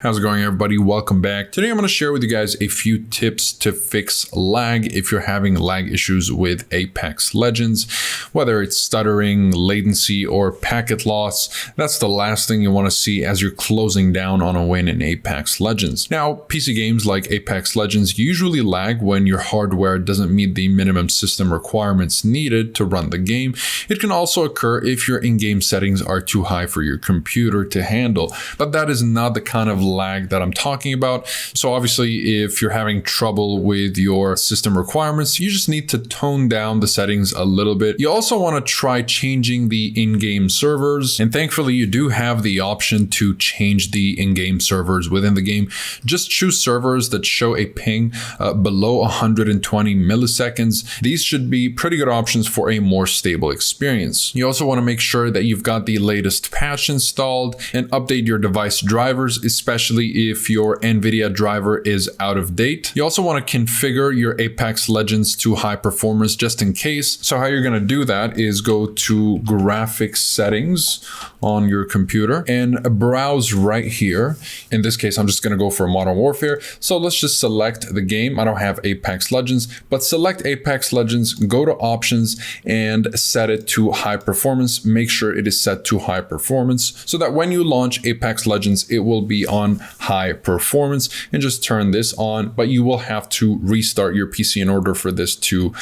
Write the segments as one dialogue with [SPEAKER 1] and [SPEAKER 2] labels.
[SPEAKER 1] How's it going, everybody? Welcome back. Today I'm going to share with you guys a few tips to fix lag if you're having lag issues with Apex Legends, whether it's stuttering, latency, or packet loss. That's the last thing you want to see as you're closing down on a win in Apex Legends. Now, PC games like Apex Legends usually lag when your hardware doesn't meet the minimum system requirements needed to run the game. It can also occur if your in-game settings are too high for your computer to handle, but that is not the kind of lag that I'm talking about. So obviously, if you're having trouble with your system requirements, you just need to tone down the settings a little bit. You also want to try changing the in-game servers, and thankfully you do have the option to change the in-game servers within the game. Just choose servers that show a ping below 120 milliseconds. These should be pretty good options for a more stable experience. You also want to make sure that you've got the latest patch installed and update your device drivers, especially if your NVIDIA driver is out of date. You also want to configure your Apex Legends to high performance just in case. So how you're going to do that is go to graphics settings on your computer and browse right here. In this case, I'm just going to go for Modern Warfare. So let's just select the game. I don't have Apex Legends, but select Apex Legends, go to options and set it to high performance. Make sure it is set to high performance so that when you launch Apex Legends, it will be on high performance, and just turn this on, but you will have to restart your PC in order for this to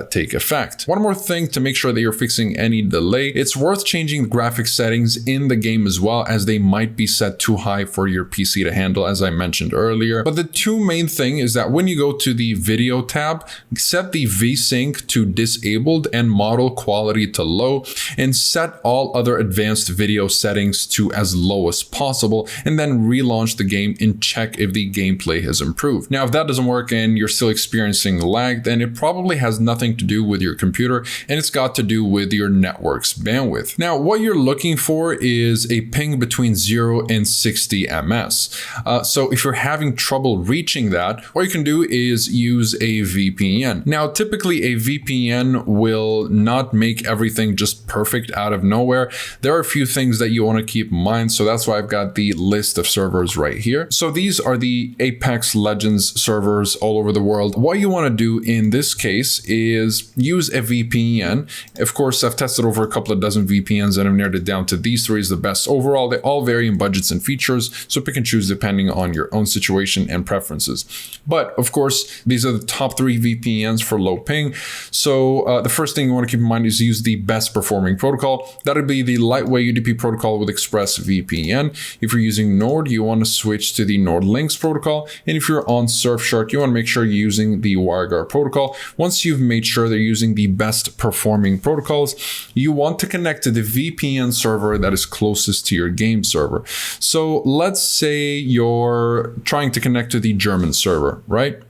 [SPEAKER 1] take effect. One more thing to make sure that you're fixing any delay, it's worth changing the graphics settings in the game as well, as they might be set too high for your PC to handle, as I mentioned earlier. But the two main thing is that when you go to the video tab, set the VSync to disabled and model quality to low, and set all other advanced video settings to as low as possible, and then relaunch the game and check if the gameplay has improved. Now, if that doesn't work and you're still experiencing lag, then it probably has nothing to do with your computer, and it's got to do with your network's bandwidth. Now, what you're looking for is a ping between 0 and 60 ms. So if you're having trouble reaching that, what you can do is use a VPN. Now, typically a VPN will not make everything just perfect out of nowhere. There are a few things that you want to keep in mind, so that's why I've got the list of servers right here. So these are the Apex Legends servers all over the world. What you want to do in this case is use a VPN. Of course, I've tested over a couple of dozen VPNs and I've narrowed it down to these three as the best overall. They all vary in budgets and features, so pick and choose depending on your own situation and preferences. But of course, these are the top 3 VPNs for low ping. So the first thing you want to keep in mind is use the best performing protocol. That would be the lightweight UDP protocol with ExpressVPN. If you're using Nord, you want to switch to the Nord Links protocol, and if you're on Surfshark, you want to make sure you're using the WireGuard protocol. Once you've made sure they're using the best performing protocols, you want to connect to the VPN server that is closest to your game server. So let's say you're trying to connect to the German server, right?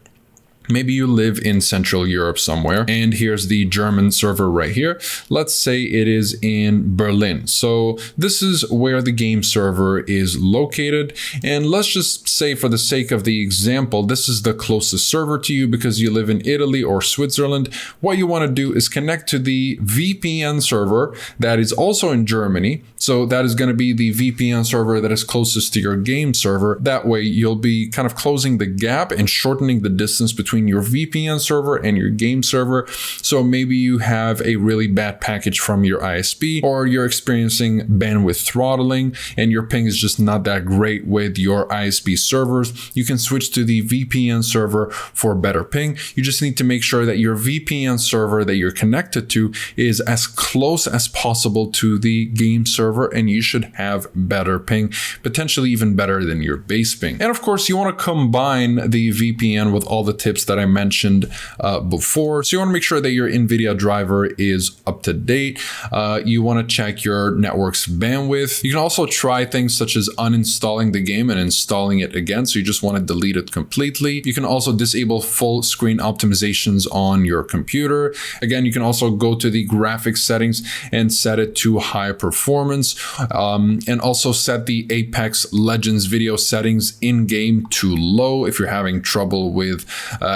[SPEAKER 1] Maybe you live in Central Europe somewhere, and here's the German server right here. Let's say it is in Berlin. So this is where the game server is located. And let's just say, for the sake of the example, this is the closest server to you because you live in Italy or Switzerland. What you want to do is connect to the VPN server that is also in Germany. So that is going to be the VPN server that is closest to your game server. That way you'll be kind of closing the gap and shortening the distance between your VPN server and your game server. So maybe you have a really bad package from your ISP, or you're experiencing bandwidth throttling and your ping is just not that great with your ISP servers. You can switch to the VPN server for better ping. You just need to make sure that your VPN server that you're connected to is as close as possible to the game server, and you should have better ping, potentially even better than your base ping. And of course, you want to combine the VPN with all the tips that I mentioned before. So you want to make sure that your NVIDIA driver is up to date. You want to check your network's bandwidth. You can also try things such as uninstalling the game and installing it again. So you just want to delete it completely. You can also disable full screen optimizations on your computer. Again, you can also go to the graphics settings and set it to high performance, and also set the Apex Legends video settings in game to low if you're having trouble with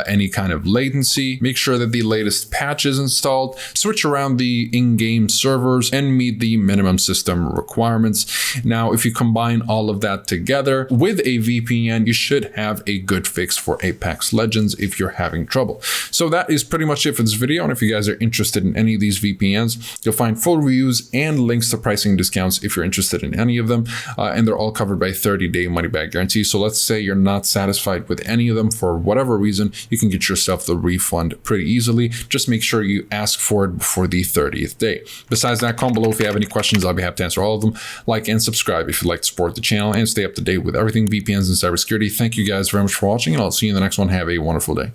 [SPEAKER 1] any kind of latency. Make sure that the latest patch is installed, switch around the in-game servers, and meet the minimum system requirements. Now, if you combine all of that together with a VPN, you should have a good fix for Apex Legends if you're having trouble. So that is pretty much it for this video. And if you guys are interested in any of these VPNs, you'll find full reviews and links to pricing discounts if you're interested in any of them. And they're all covered by 30-day money-back guarantee. So let's say you're not satisfied with any of them for whatever reason, you can get yourself the refund pretty easily. Just make sure you ask for it before the 30th day. Besides that, comment below if you have any questions. I'll be happy to answer all of them. Like and subscribe if you'd like to support the channel and stay up to date with everything VPNs and cybersecurity. Thank you guys very much for watching, and I'll see you in the next one. Have a wonderful day.